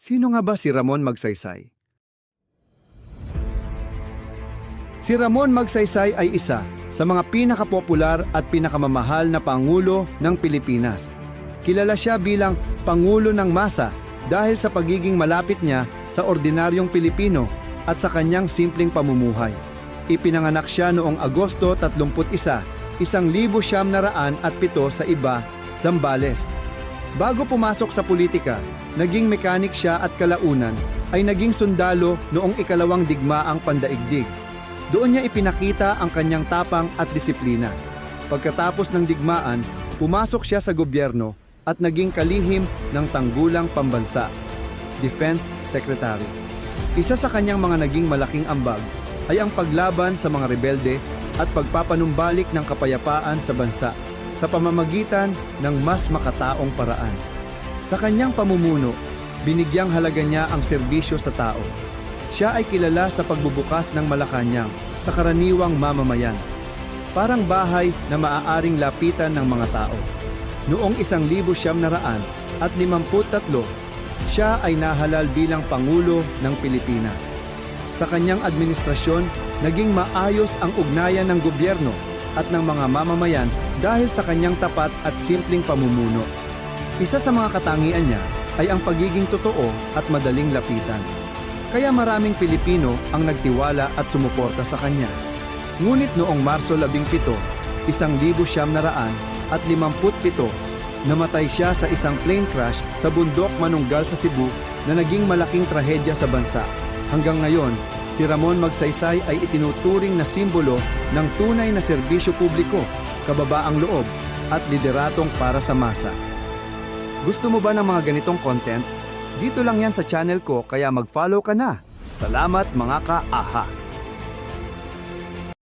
Sino nga ba si Ramon Magsaysay? Si Ramon Magsaysay ay isa sa mga pinakapopular at pinakamamahal na Pangulo ng Pilipinas. Kilala siya bilang Pangulo ng Masa dahil sa pagiging malapit niya sa ordinaryong Pilipino at sa kanyang simpleng pamumuhay. Ipinanganak siya noong Agosto 31, 1907 sa Iba, Zambales. Bago pumasok sa politika, naging mekanik siya at kalaunan ay naging sundalo noong ikalawang digmaang pandaigdig. Doon niya ipinakita ang kanyang tapang at disiplina. Pagkatapos ng digmaan, pumasok siya sa gobyerno at naging kalihim ng tanggulang pambansa, Defense Secretary. Isa sa kanyang mga naging malaking ambag ay ang paglaban sa mga rebelde at pagpapanumbalik ng kapayapaan sa bansa sa pamamagitan ng mas makataong paraan. Sa kanyang pamumuno, binigyang halaga niya ang serbisyo sa tao. Siya ay kilala sa pagbubukas ng Malacanang sa karaniwang mamamayan. Parang bahay na maaaring lapitan ng mga tao. Noong 1953, siya ay nahalal bilang Pangulo ng Pilipinas. Sa kanyang administrasyon, naging maayos ang ugnayan ng gobyerno at ng mga mamamayan dahil sa kanyang tapat at simpleng pamumuno. Isa sa mga katangian niya ay ang pagiging totoo at madaling lapitan. Kaya maraming Pilipino ang nagtiwala at sumuporta sa kanya. Ngunit noong Marso 17, 1957, namatay siya sa isang plane crash sa bundok Manunggal sa Cebu na naging malaking trahedya sa bansa. Hanggang ngayon, si Ramon Magsaysay ay itinuturing na simbolo ng tunay na serbisyo publiko, kababaang loob, at lideratong para sa masa. Gusto mo ba ng mga ganitong content? Dito lang yan sa channel ko kaya mag-follow ka na. Salamat mga ka-aha!